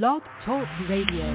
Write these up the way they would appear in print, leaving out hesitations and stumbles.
Blog Talk Radio.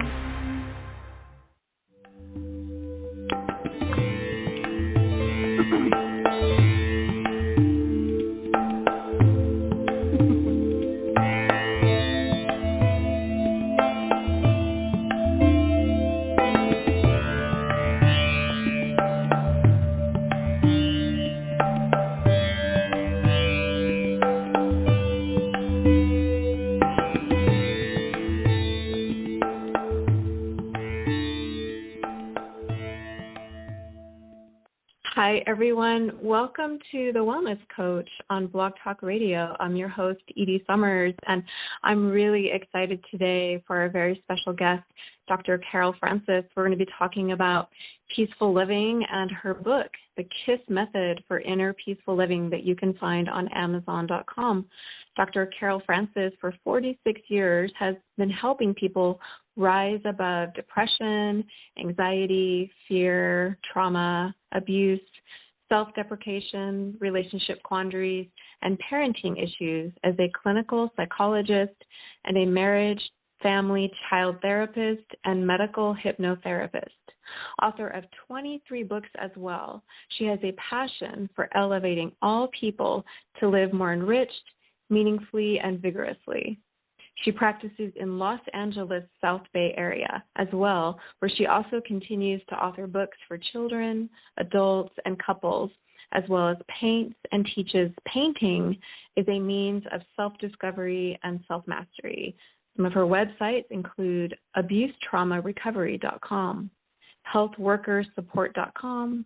Hi, everyone. Welcome to The Wellness Coach on Blog Talk Radio. I'm your host, Edie Summers, and I'm really excited today for a very special guest, Dr. Carol Francis. We're going to be talking about peaceful living and her book, The KISS Method for Inner Peaceful Living, that you can find on Amazon.com. Dr. Carol Francis, for 46 years, has been helping people rise above depression, anxiety, fear, trauma, abuse, self-deprecation, relationship quandaries, and parenting issues as a clinical psychologist and a marriage, family, child therapist, and medical hypnotherapist. Author of 23 books as well, she has a passion for elevating all people to live more enriched, meaningfully, and vigorously. She practices in Los Angeles, South Bay area as well, where she also continues to author books for children, adults, and couples, as well as paints and teaches painting is a means of self-discovery and self-mastery. Some of her websites include abusetraumarecovery.com, healthworkersupport.com,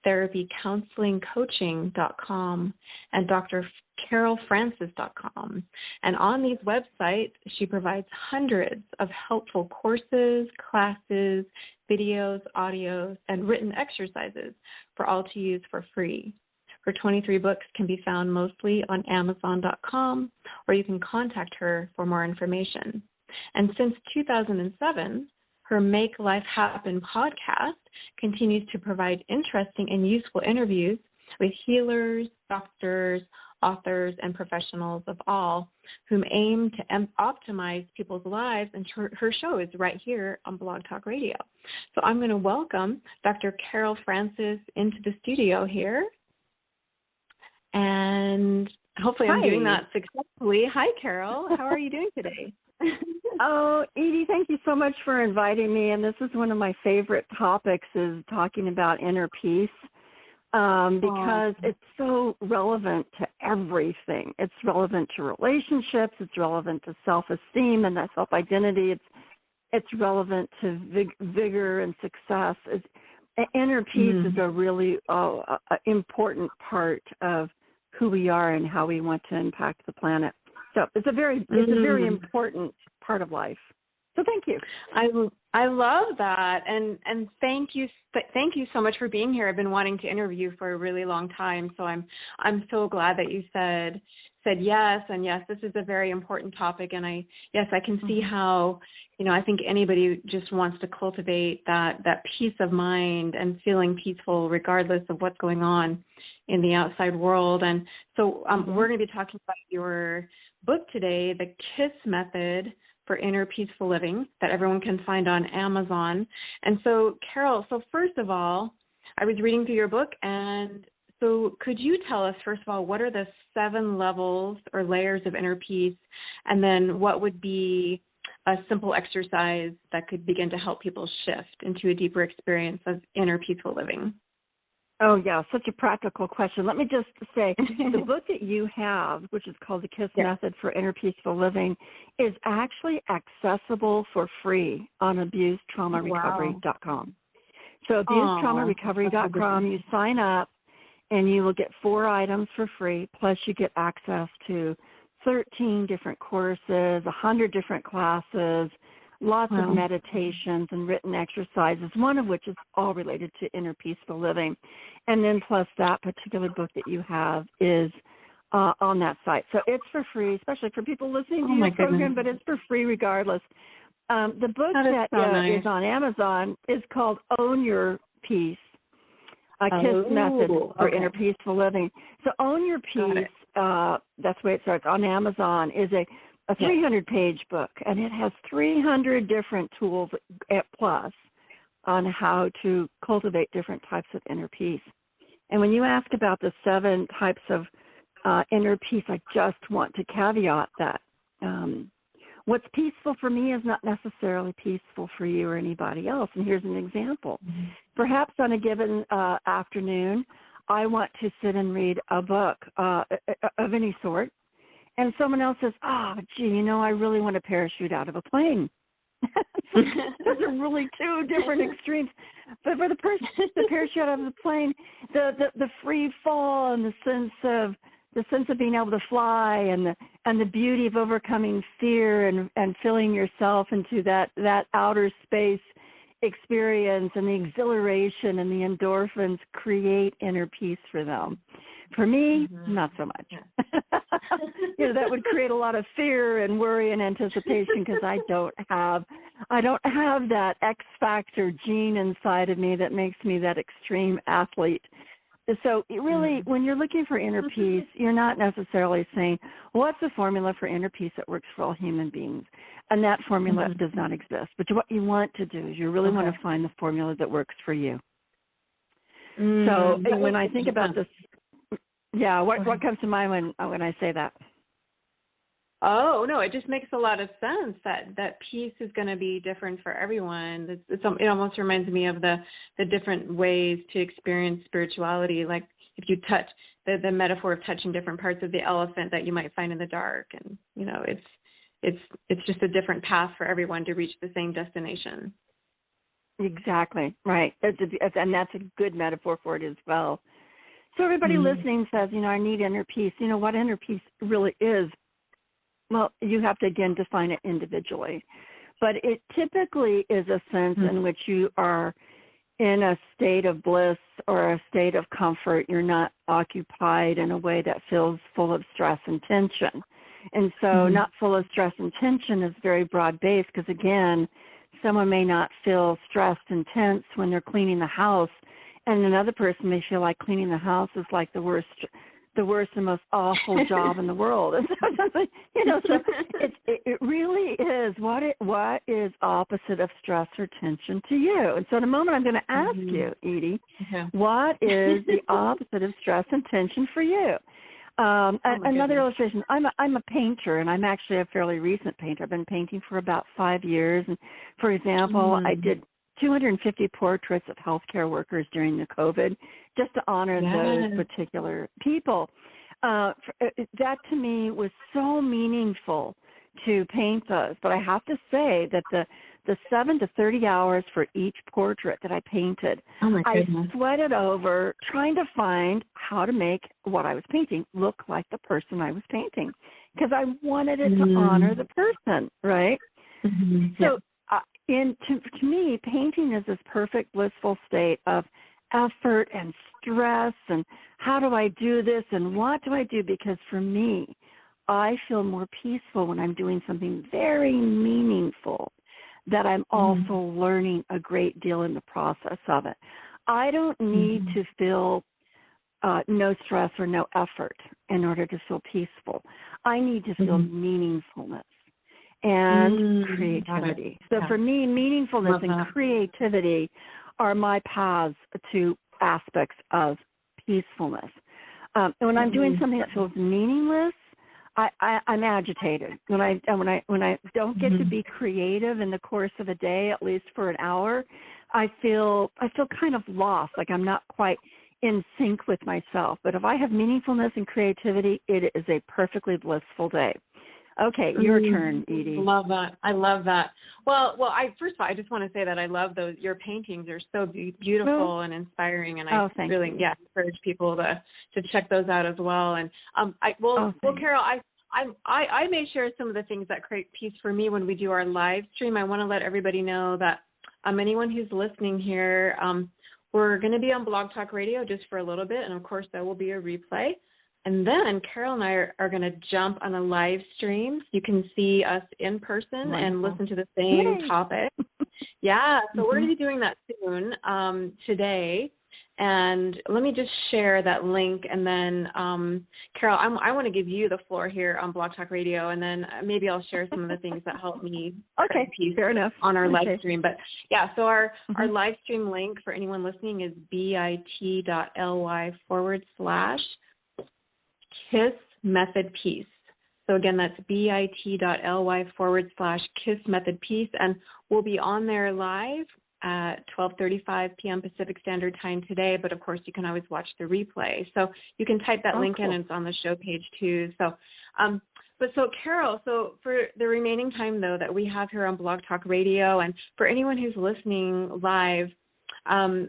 therapycounselingcoaching.com, and drcarolfrancis.com. And on these websites, she provides hundreds of helpful courses, classes, videos, audios, and written exercises for all to use for free. Her 23 books can be found mostly on Amazon.com, or you can contact her for more information. And since 2007, her Make Life Happen podcast continues to provide interesting and useful interviews with healers, doctors, authors, and professionals of all whom aim to optimize people's lives, and her show is right here on Blog Talk Radio. So I'm going to welcome Dr. Carol Francis into the studio here, and hopefully I'm doing that successfully. Hi, Carol. How are you doing today? Oh, Edie, thank you so much for inviting me. And this is one of my favorite topics, is talking about inner peace, because it's so relevant to everything. It's relevant to relationships. It's relevant to self-esteem and that self-identity. It's relevant to vigor and success. Inner peace is a really important part of who we are and how we want to impact the planet. So it's a very important part of life. So thank you. I love that, and thank you so much for being here. I've been wanting to interview for a really long time, so I'm so glad that you said yes. And yes, this is a very important topic, and I can see how, I think anybody just wants to cultivate that peace of mind and feeling peaceful regardless of what's going on in the outside world. And so we're going to be talking about your book today, The KISS Method for Inner Peaceful Living, that everyone can find on Amazon. And so, Carol, first of all, I was reading through your book, and so could you tell us, first of all, what are the 7 levels or layers of inner peace, and then what would be a simple exercise that could begin to help people shift into a deeper experience of inner peaceful living? Oh, yeah, such a practical question. Let me just say, the book that you have, which is called The KISS Method for Inner Peaceful Living, is actually accessible for free on abusetraumarecovery.com. So abusetraumarecovery.com, you sign up, and you will get 4 items for free, plus you get access to 13 different courses, 100 different classes, lots of meditations and written exercises, one of which is all related to inner peaceful living. And then plus that particular book that you have is on that site. So it's for free, especially for people listening to your program, but it's for free regardless. The book that is on Amazon is called Own Your Peace, a KISS Method for Inner Peaceful Living. So Own Your Peace, that's the way it starts, on Amazon, is a a 300-page book, and it has 300 different tools at plus on how to cultivate different types of inner peace. And when you ask about the 7 types of inner peace, I just want to caveat that what's peaceful for me is not necessarily peaceful for you or anybody else. And here's an example. Mm-hmm. Perhaps on a given afternoon, I want to sit and read a book of any sort, and someone else says, I really want to parachute out of a plane. Those are really 2 different extremes. But for the person to parachute out of the plane, the free fall and the sense of being able to fly and the beauty of overcoming fear and filling yourself into that outer space experience and the exhilaration and the endorphins create inner peace for them. For me, not so much. That would create a lot of fear and worry and anticipation because I don't have that X factor gene inside of me that makes me that extreme athlete. So really, when you're looking for inner peace, you're not necessarily saying, what's the formula for inner peace that works for all human beings? And that formula does not exist. But what you want to do is you really want to find the formula that works for you. So when I think about this, what comes to mind when I say that? Oh, no, it just makes a lot of sense that peace is going to be different for everyone. It almost reminds me of the different ways to experience spirituality. Like if you touch the metaphor of touching different parts of the elephant that you might find in the dark. And, it's just a different path for everyone to reach the same destination. Exactly. Right. And that's a good metaphor for it as well. So everybody listening says, I need inner peace. You know what inner peace really is? Well, you have to, again, define it individually. But it typically is a sense in which you are in a state of bliss or a state of comfort. You're not occupied in a way that feels full of stress and tension. And so not full of stress and tension is very broad-based because, again, someone may not feel stressed and tense when they're cleaning the house, and another person may feel like cleaning the house is like the worst and most awful job in the world. So it really is what is opposite of stress or tension to you. And so in a moment, I'm going to ask you, Edie, what is the opposite of stress and tension for you? Another illustration. I'm a painter, and I'm actually a fairly recent painter. I've been painting for about 5 years. And for example, I did 250 portraits of healthcare workers during the COVID, just to honor those particular people. That to me was so meaningful to paint those. But I have to say that the 7 to 30 hours for each portrait that I painted, I sweated over trying to find how to make what I was painting look like the person I was painting, because I wanted it to honor the person, right? So to me, painting is this perfect blissful state of effort and stress and how do I do this and what do I do? Because for me, I feel more peaceful when I'm doing something very meaningful that I'm also learning a great deal in the process of it. I don't need to feel no stress or no effort in order to feel peaceful. I need to feel meaningfulness and creativity. So for me, meaningfulness and creativity are my paths to aspects of peacefulness. And when I'm doing something that feels meaningless, I'm agitated. When I don't get to be creative in the course of a day, at least for an hour, I feel kind of lost, like I'm not quite in sync with myself. But if I have meaningfulness and creativity, it is a perfectly blissful day. Okay, your turn, Edie. Love that. I love that. Well, first of all, I just want to say that I love those. Your paintings are so beautiful and inspiring, and I really encourage people to check those out as well. And Carol, I may share some of the things that create peace for me when we do our live stream. I want to let everybody know that anyone who's listening here, we're going to be on Blog Talk Radio just for a little bit, and of course there will be a replay. And then Carol and I are going to jump on a live stream. You can see us in person and listen to the same topic. So we're going to be doing that soon today. And let me just share that link. And then, Carol, I want to give you the floor here on Blog Talk Radio. And then maybe I'll share some of the things that helped me okay, fair enough. on our live stream. But yeah, so our live stream link for anyone listening is bit.ly/Kiss Method Peace. So again, that's bit.ly/Kiss Method Peace. And we'll be on there live at 12:35 p.m. Pacific Standard Time today, but of course you can always watch the replay. So you can type that link in, and it's on the show page too. So, so Carol, so for the remaining time though that we have here on Blog Talk Radio, and for anyone who's listening live,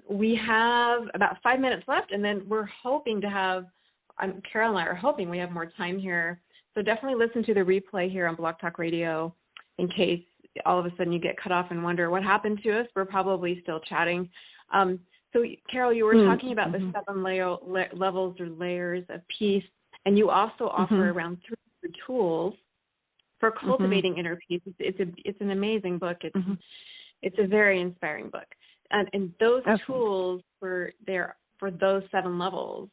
we have about 5 minutes left, and then we're hoping to have, Carol and I are hoping we have more time here. So definitely listen to the replay here on Blog Talk Radio in case all of a sudden you get cut off and wonder what happened to us. We're probably still chatting. So Carol, you were talking about the 7 levels or layers of peace, and you also offer around 300 tools for cultivating inner peace. It's an amazing book. It's a very inspiring book, and those tools for those 7 levels.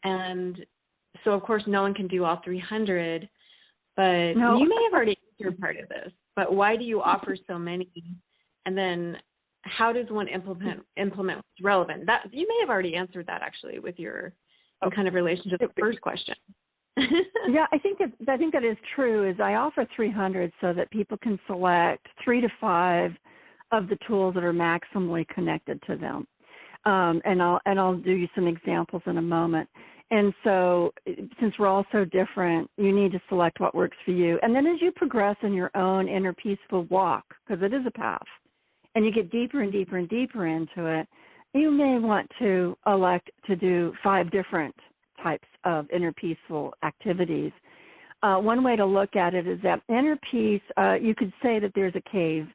And so of course no one can do all 300, but you may have already answered part of this. But why do you offer so many? And then how does one implement what's relevant? That you may have already answered that actually with your kind of relation to the first question. Yeah, I think that is true. Is I offer 300 so that people can select 3 to 5 of the tools that are maximally connected to them. And I'll do you some examples in a moment. And so since we're all so different, you need to select what works for you. And then as you progress in your own inner peaceful walk, because it is a path, and you get deeper and deeper and deeper into it, you may want to elect to do 5 different types of inner peaceful activities. One way to look at it is that inner peace, you could say that there's a cave,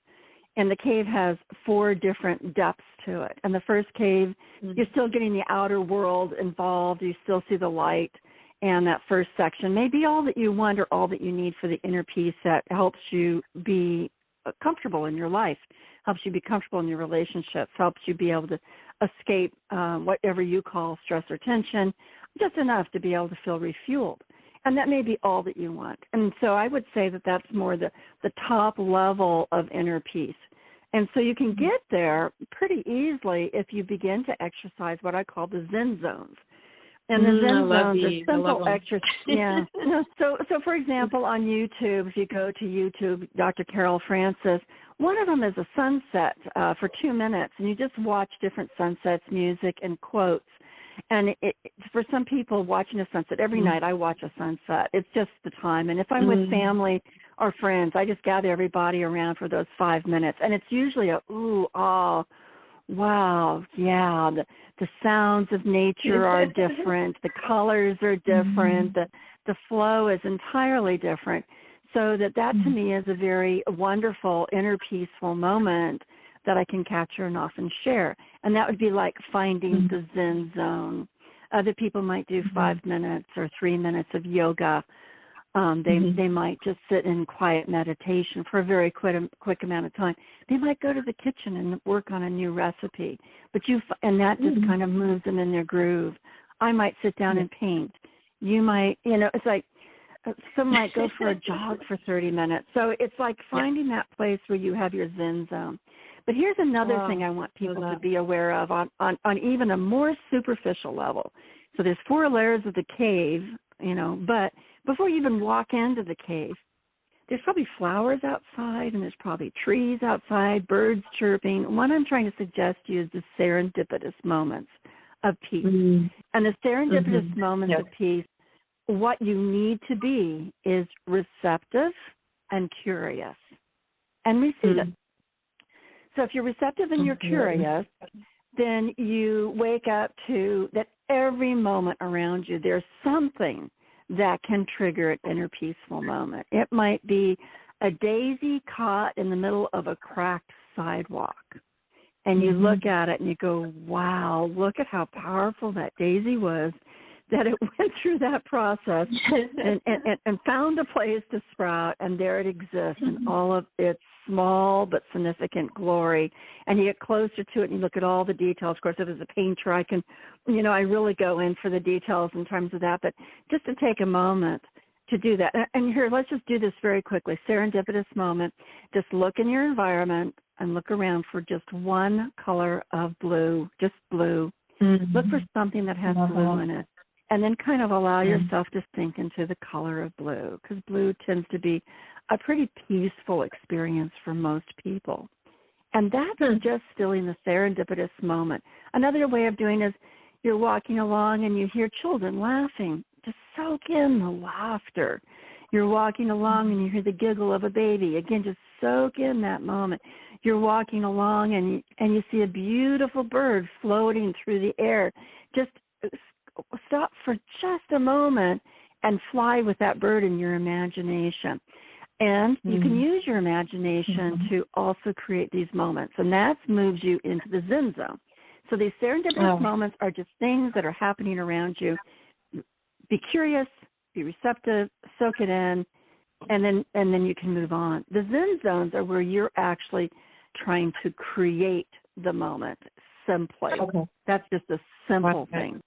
and the cave has 4 different depths to it. And the first cave, you're still getting the outer world involved. You still see the light, and that first section may be all that you want or all that you need for the inner peace that helps you be comfortable in your life, helps you be comfortable in your relationships, helps you be able to escape whatever you call stress or tension, just enough to be able to feel refueled. And that may be all that you want. And so I would say that that's more the top level of inner peace. And so you can get there pretty easily if you begin to exercise what I call the Zen zones. And the Zen zones are simple exercises. Yeah. So for example, on YouTube, if you go to YouTube, Dr. Carol Francis, one of them is a sunset for 2 minutes, and you just watch different sunsets, music, and quotes. And for some people, watching a sunset, every night I watch a sunset. It's just the time. And if I'm with family or friends, I just gather everybody around for those 5 minutes. And it's usually a, ooh, oh, wow, yeah, the sounds of nature are different. The colors are different. The flow is entirely different. So that to me is a very wonderful, inner peaceful moment that I can capture and often share. And that would be like finding the Zen zone. Other people might do 5 minutes or 3 minutes of yoga. They might just sit in quiet meditation for a very quick amount of time. They might go to the kitchen and work on a new recipe, and that just kind of moves them in their groove. I might sit down and paint. You might, it's like some might go for a jog for 30 minutes. So it's like finding that place where you have your Zen zone. But here's another thing I want people to be aware of on even a more superficial level. So there's 4 layers of the cave, but before you even walk into the cave, there's probably flowers outside, and there's probably trees outside, birds chirping. What I'm trying to suggest to you is the serendipitous moments of peace. And the serendipitous moments of peace, what you need to be is receptive and curious and receive it. So if you're receptive and you're curious, then you wake up to that every moment around you, there's something that can trigger an inner peaceful moment. It might be a daisy caught in the middle of a cracked sidewalk. And you look at it and you go, wow, look at how powerful that daisy was that it went through that process and found a place to sprout, and there it exists in all of its small but significant glory. And you get closer to it and you look at all the details. Of course, if as a painter, I can, I really go in for the details in terms of that. But just to take a moment to do that. And here, let's just do this very quickly. Serendipitous moment. Just look in your environment and look around for just one color of blue, just blue. Mm-hmm. Look for something that has blue in it. And then kind of allow yourself to sink into the color of blue, because blue tends to be a pretty peaceful experience for most people. And that's just feeling the serendipitous moment. Another way of doing is you're walking along and you hear children laughing. Just soak in the laughter. You're walking along and you hear the giggle of a baby. Again, just soak in that moment. You're walking along and you see a beautiful bird floating through the air. Just stop for just a moment and fly with that bird in your imagination. And you can use your imagination to also create these moments, and that moves you into the Zen zone. So these serendipitous moments are just things that are happening around you. Be curious, be receptive, soak it in, and then you can move on. The Zen zones are where you're actually trying to create the moment simply. Okay. That's just a simple thing.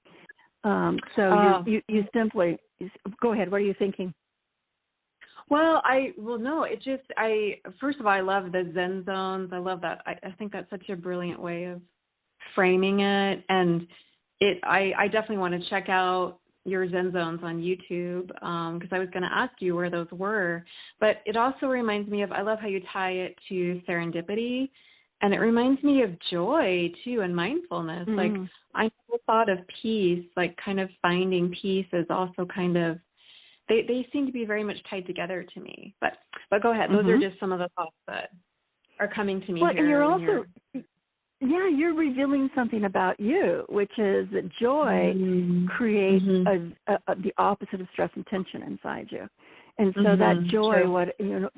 You simply go ahead. What are you thinking? First of all, I love the Zen zones. I love that. I think that's such a brilliant way of framing it. And I definitely want to check out your Zen zones on YouTube, because I was going to ask you where those were. But it also reminds me of, I love how you tie it to serendipity. And it reminds me of joy, too, and mindfulness. Like, I never thought of peace, like kind of finding peace is also kind of, they seem to be very much tied together to me. But go ahead. Those are just some of the thoughts that are coming to me here. And you're also, you're revealing something about you, which is that joy creates the opposite of stress and tension inside you. And so that joy,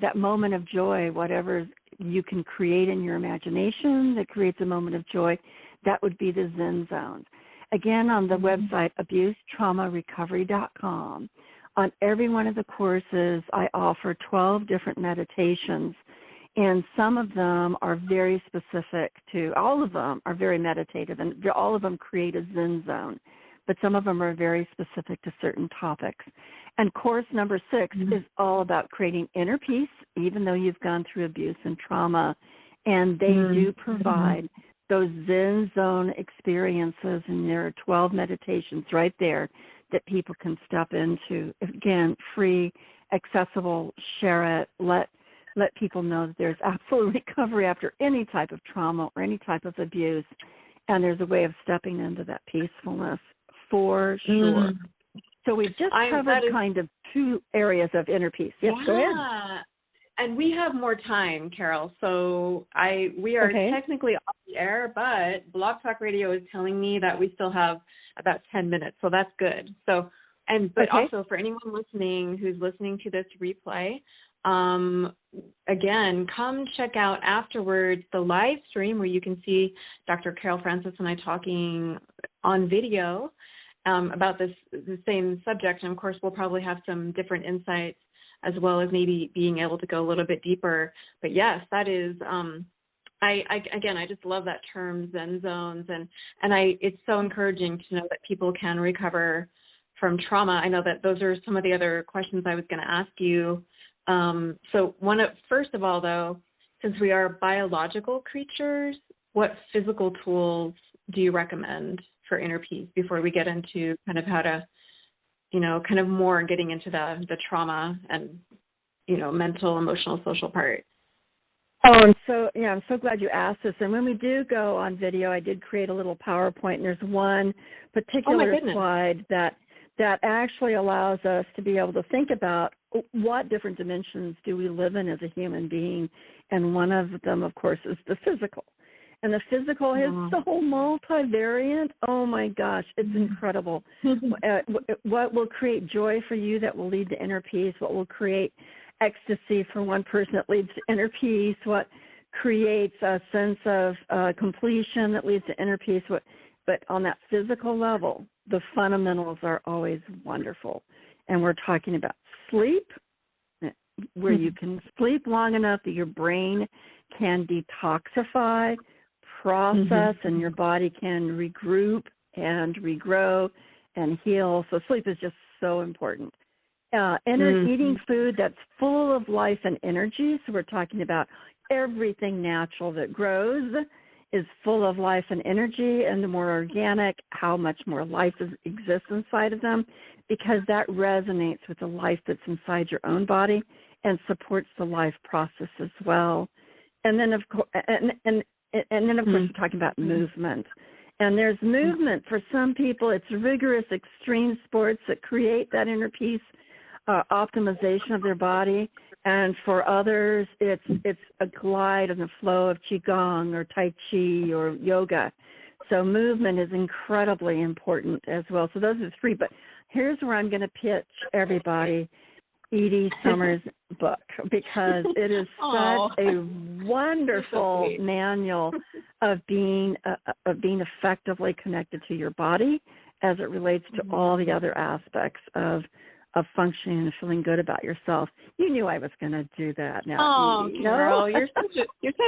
that moment of joy, whatever you can create in your imagination that creates a moment of joy, that would be the Zen zone. Again, on the website, abusetraumarecovery.com, on every one of the courses, I offer 12 different meditations, and some of them are very specific to, all of them are very meditative, and all of them create a Zen zone, but some of them are very specific to certain topics. And course number 6 is all about creating inner peace, even though you've gone through abuse and trauma, and they do provide those Zen zone experiences, and there are 12 meditations right there that people can step into. Again, free, accessible, share it, let people know that there's absolute recovery after any type of trauma or any type of abuse, and there's a way of stepping into that peacefulness for sure. So we've just covered kind of 2 areas of inner peace. Yes, go ahead. And we have more time, Carol. So we are technically off the air, but Blog Talk Radio is telling me that we still have about 10 minutes. So that's good. So, but also for anyone listening who's listening to this replay, again, come check out afterwards the live stream where you can see Dr. Carol Francis and I talking on video about the same subject. And of course, we'll probably have some different insights, as well as maybe being able to go a little bit deeper. But yes, that is, I just love that term, Zen zones. And it's so encouraging to know that people can recover from trauma. I know that those are some of the other questions I was going to ask you. First of all, though, since we are biological creatures, what physical tools do you recommend for inner peace before we get into kind of how to, kind of more getting into the trauma and, mental, emotional, social part? I'm so glad you asked this. And when we do go on video, I did create a little PowerPoint, and there's one particular slide that actually allows us to be able to think about what different dimensions do we live in as a human being. And one of them, of course, is the physical. And the physical is so multivariant. Oh, my gosh, it's incredible. What will create joy for you that will lead to inner peace? What will create ecstasy for one person that leads to inner peace? What creates a sense of completion that leads to inner peace? But on that physical level, the fundamentals are always wonderful. And we're talking about sleep, where you can sleep long enough that your brain can detoxify, process, and your body can regroup and regrow and heal. So sleep is just so important. Eating food that's full of life and energy. So we're talking about everything natural that grows is full of life and energy, and the more organic, how much more life exists inside of them, because that resonates with the life that's inside your own body and supports the life process as well. And then, of course, we're talking about movement. And there's movement. For some people, it's rigorous, extreme sports that create that inner peace, optimization of their body. And for others, it's a glide in the flow of Qigong or Tai Chi or yoga. So movement is incredibly important as well. So those are the three. But here's where I'm going to pitch everybody Edie Summers' book, because it is such a wonderful manual of being effectively connected to your body as it relates to all the other aspects of functioning and feeling good about yourself. You knew I was going to do that. Now, Edie, Carol, you're such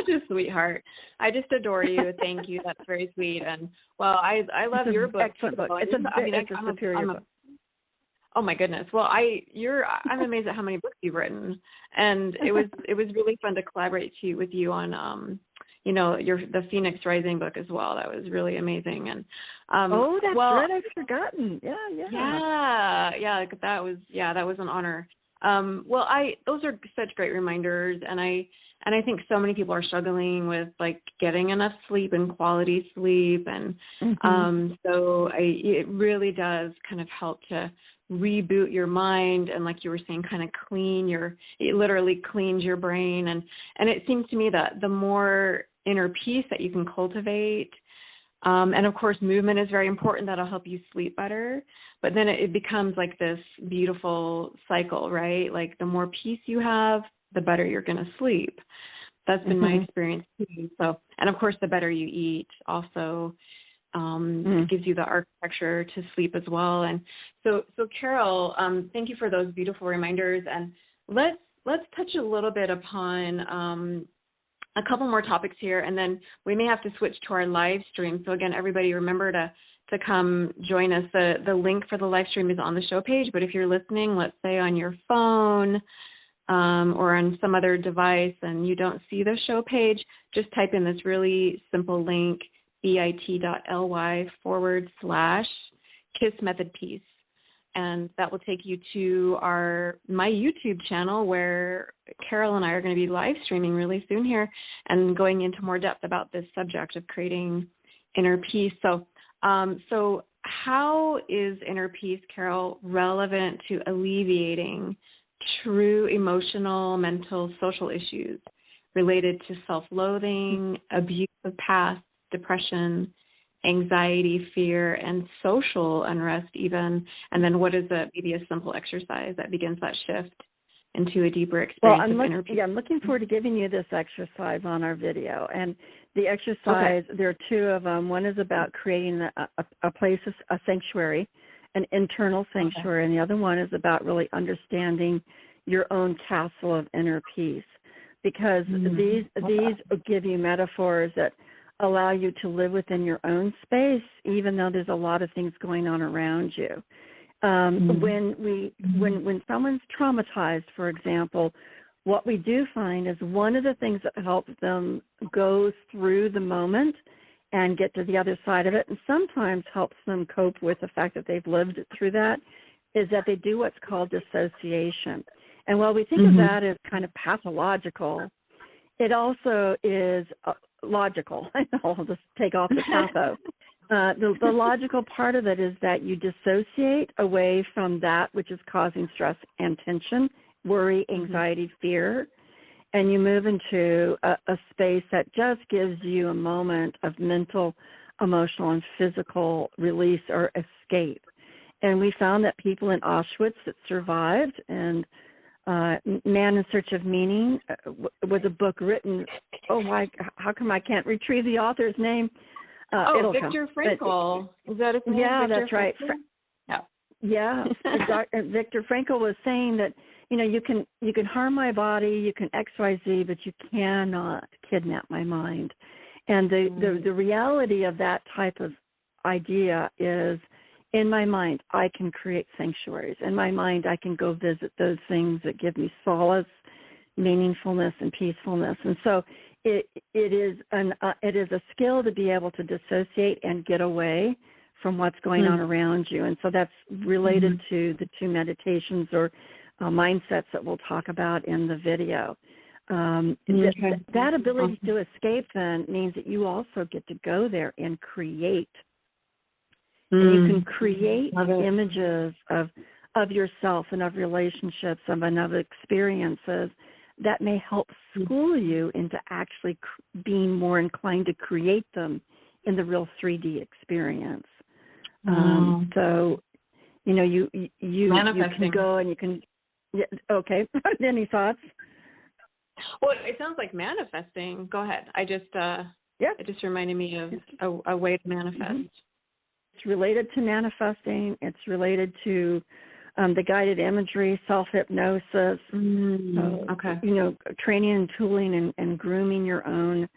a sweetheart. I just adore you. Thank you. That's very sweet. And well, I love your book. Excellent book. It's a superior book. Oh my goodness. Well, I'm amazed at how many books you've written, and it was really fun to collaborate with you on the Phoenix Rising book as well. That was really amazing. And that's right. I've forgotten. Yeah. That was an honor. Those are such great reminders, and I think so many people are struggling with like getting enough sleep and quality sleep, and it really does kind of help to reboot your mind, and like you were saying, kind of it literally cleans your brain, and it seems to me that the more inner peace that you can cultivate, and of course movement is very important. That'll help you sleep better, but then it becomes like this beautiful cycle, right? Like the more peace you have, the better you're going to sleep. That's been my experience too. So, and of course the better you eat also it gives you the architecture to sleep as well. And so Carol, thank you for those beautiful reminders. And let's touch a little bit upon a couple more topics here, and then we may have to switch to our live stream. So again, everybody remember to come join us. The link for the live stream is on the show page, but if you're listening, let's say on your phone or on some other device and you don't see the show page, just type in this really simple link, bit.ly/KissMethodPeace. And that will take you to my YouTube channel, where Carol and I are going to be live streaming really soon here and going into more depth about this subject of creating inner peace. So how is inner peace, Carol, relevant to alleviating true emotional, mental, social issues related to self-loathing, abuse of past, depression, anxiety, fear, and social unrest even? And then what is maybe a simple exercise that begins that shift into a deeper experience of inner peace? I'm looking forward to giving you this exercise on our video. And the exercise, there are two of them. One is about creating a place, a sanctuary, an internal sanctuary, and the other one is about really understanding your own castle of inner peace. Because these give you metaphors that allow you to live within your own space, even though there's a lot of things going on around you. When someone's traumatized, for example, what we do find is one of the things that helps them go through the moment and get to the other side of it, and sometimes helps them cope with the fact that they've lived through that, is that they do what's called dissociation. And while we think of that as kind of pathological, it also is logical. I'll just take off the patho. The logical part of it is that you dissociate away from that which is causing stress and tension, worry, anxiety, fear, and you move into a space that just gives you a moment of mental, emotional, and physical release or escape. And we found that people in Auschwitz that survived, and Man in Search of Meaning was a book written, how come I can't retrieve the author's name? Viktor Frankl. Is that his name? Yeah, Viktor that's right. Yeah. Viktor Frankl was saying that, you can harm my body, you can XYZ, but you cannot kidnap my mind. And the reality of that type of idea is, in my mind, I can create sanctuaries. In my mind, I can go visit those things that give me solace, meaningfulness, and peacefulness. And so it is a skill to be able to dissociate and get away from what's going on around you. And so that's related to the two meditations or mindsets that we'll talk about in the video. That ability to escape then means that you also get to go there and create. And you can create images of yourself and of relationships and of experiences that may help school you into actually being more inclined to create them in the real 3D experience. So, you can go and you can. Yeah, okay. Any thoughts? Well, it sounds like manifesting. Go ahead. It just reminded me of a way to manifest. It's related to manifesting. It's related to the guided imagery, self-hypnosis, training and tooling and grooming your own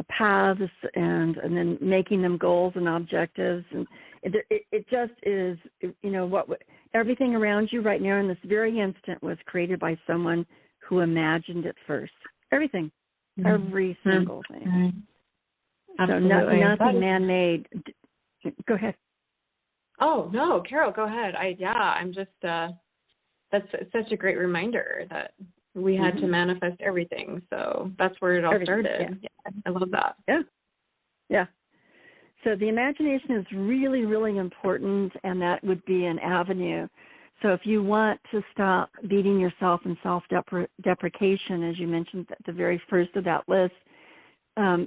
paths and then making them goals and objectives. And it just is, everything around you right now in this very instant was created by someone who imagined it first. Everything. Every single thing. So nothing man-made. Go ahead. Oh, no, Carol, go ahead. I'm just, that's such a great reminder that we had to manifest everything. So that's where it all started. Yeah, I love that. Yeah. So the imagination is really, really important, and that would be an avenue. So if you want to stop beating yourself in self-deprecation, as you mentioned at the very first of that list,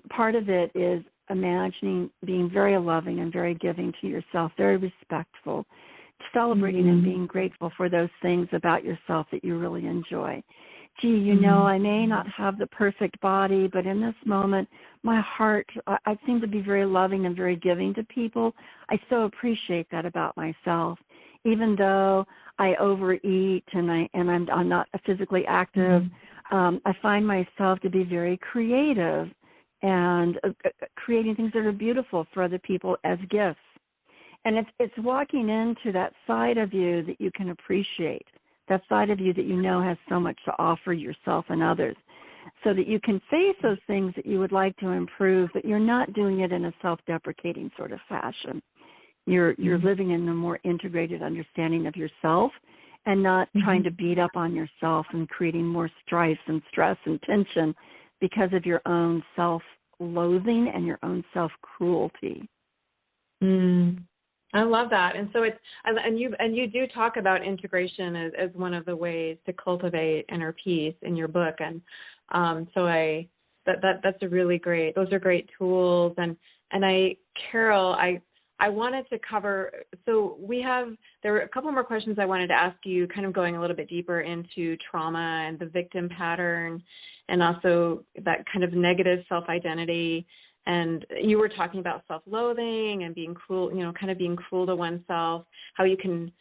part of it is imagining being very loving and very giving to yourself, very respectful, celebrating and being grateful for those things about yourself that you really enjoy. Gee, I may not have the perfect body, but in this moment, my heart, I seem to be very loving and very giving to people. I so appreciate that about myself. Even though I overeat and I'm not physically active, I find myself to be very creative and creating things that are beautiful for other people as gifts. And it's walking into that side of you that you can appreciate, that side of you that has so much to offer yourself and others, so that you can face those things that you would like to improve, but you're not doing it in a self-deprecating sort of fashion. You're living in a more integrated understanding of yourself and not trying to beat up on yourself and creating more strife and stress and tension because of your own self-loathing and your own self-cruelty. I love that. And so you do talk about integration as one of the ways to cultivate inner peace in your book. And that's a really great, those are great tools. And Carol, I wanted to cover, so there were a couple more questions I wanted to ask you, kind of going a little bit deeper into trauma and the victim pattern, and also that kind of negative self-identity. And you were talking about self-loathing and being cruel, kind of being cruel to oneself, how we can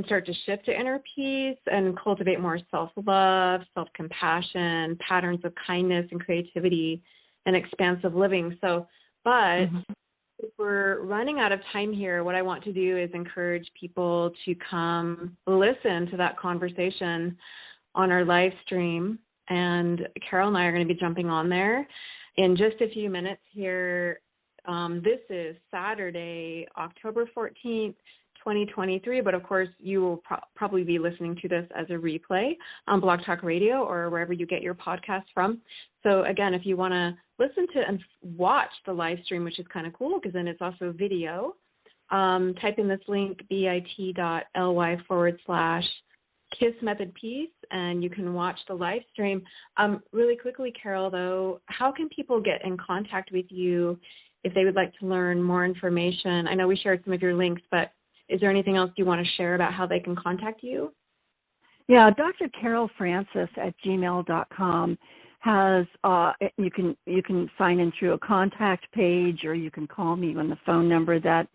start to shift to inner peace and cultivate more self-love, self-compassion, patterns of kindness and creativity and expansive living. But if we're running out of time here, what I want to do is encourage people to come listen to that conversation on our live stream. And Carol and I are going to be jumping on there in just a few minutes here. This is Saturday, October 14th, 2023. But of course, you will probably be listening to this as a replay on Blog Talk Radio or wherever you get your podcast from. So again, if you want to listen to and watch the live stream, which is kind of cool because then it's also video, type in this link, bit.ly/Kiss Method Peace, and you can watch the live stream. Really quickly, Carol, though, how can people get in contact with you if they would like to learn more information? I know we shared some of your links, but is there anything else you want to share about how they can contact you? Yeah, Dr. Carol Francis at gmail.com has you can sign in through a contact page, or you can call me on the phone number that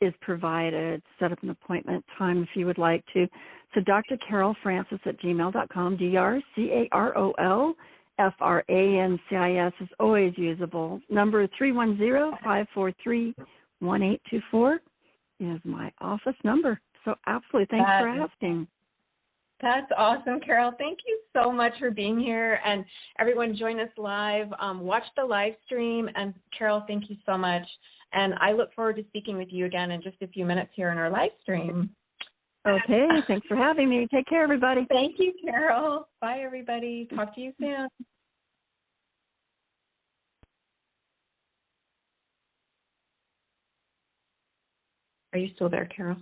is provided. Set up an appointment time if you would like to. So Dr. Carol Francis at gmail.com, DrCarolFrancis is always usable. Number 310-543-1824 is my office number. So absolutely, thanks for asking. That's awesome, Carol. Thank you so much for being here. And everyone, join us live. Watch the live stream. And Carol, thank you so much. And I look forward to speaking with you again in just a few minutes here in our live stream. Okay, thanks for having me. Take care, everybody. Thank you, Carol. Bye, everybody. Talk to you soon. Are you still there, Carol?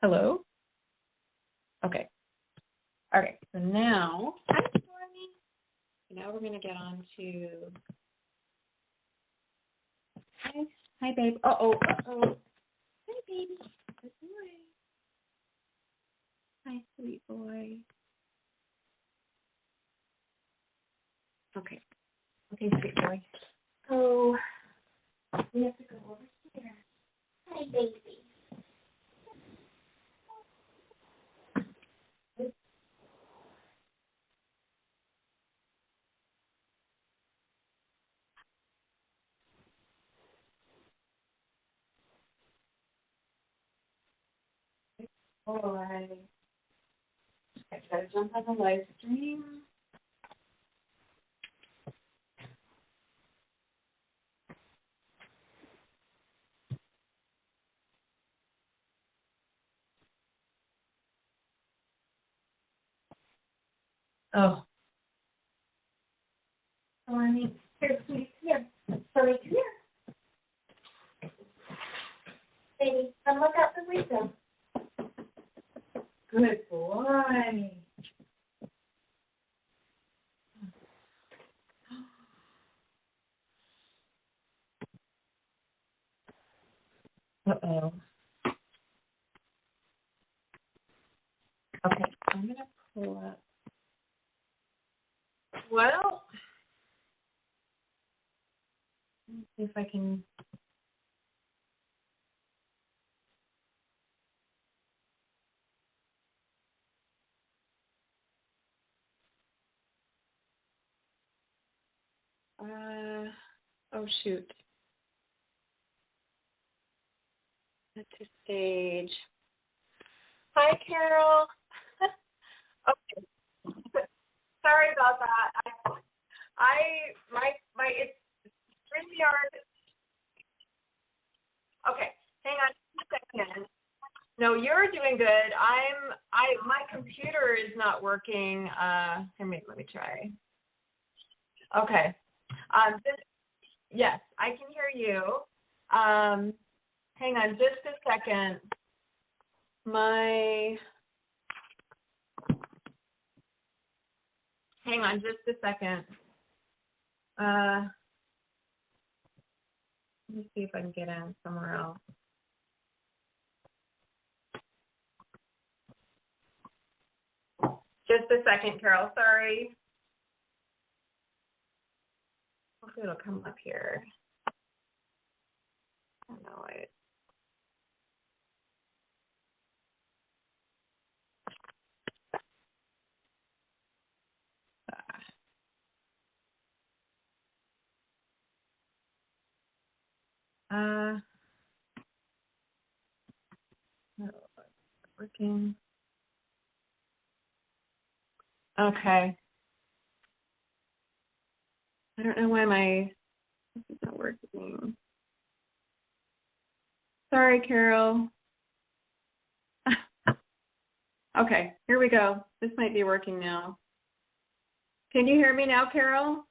Hello? Okay. All right. So now, hi, Stormy. Now we're going to get on to, hi, babe. Uh-oh. Hi, baby. Good boy. Hi, sweet boy. Okay. Okay, sweet boy. So, we have to go over here. Hi, baby. All right. I gotta jump on the live stream. Oh. Oh, I mean, here, please, here. Sorry, come here. Baby, come look out the window. Good boy. Uh-oh. Okay, I'm going to pull up. Well, let's see if I can. Oh, shoot. Set to stage. Hi, Carol. Okay. Sorry about that. It's StreamYard. Okay, hang on a second. No, you're doing good. My computer is not working. Let me try. Okay. Yes, I can hear you. Hang on just a second. Hang on just a second. Let me see if I can get in somewhere else. Just a second, Carol. Sorry. Hopefully it'll come up here. I don't know it. No, it's working. Okay. I don't know why this is not working. Sorry, Carol. Okay, here we go. This might be working now. Can you hear me now, Carol?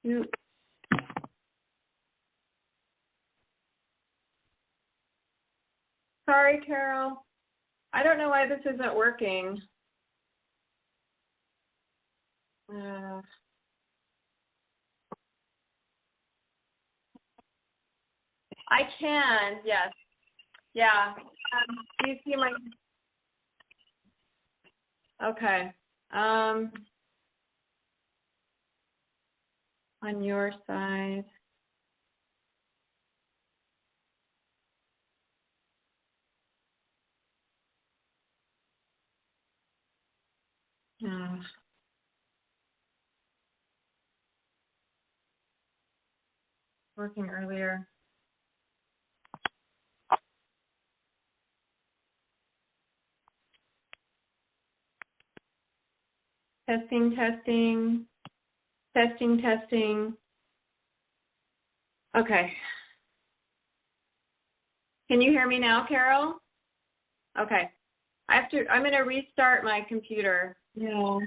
Nope. Sorry, Carol. I don't know why this isn't working. I can, yes. Yeah. Do you see my? Okay. On your side. Working earlier. Testing, testing, testing, testing. Okay. Can you hear me now, Carol? Okay. I'm going to restart my computer. Yeah.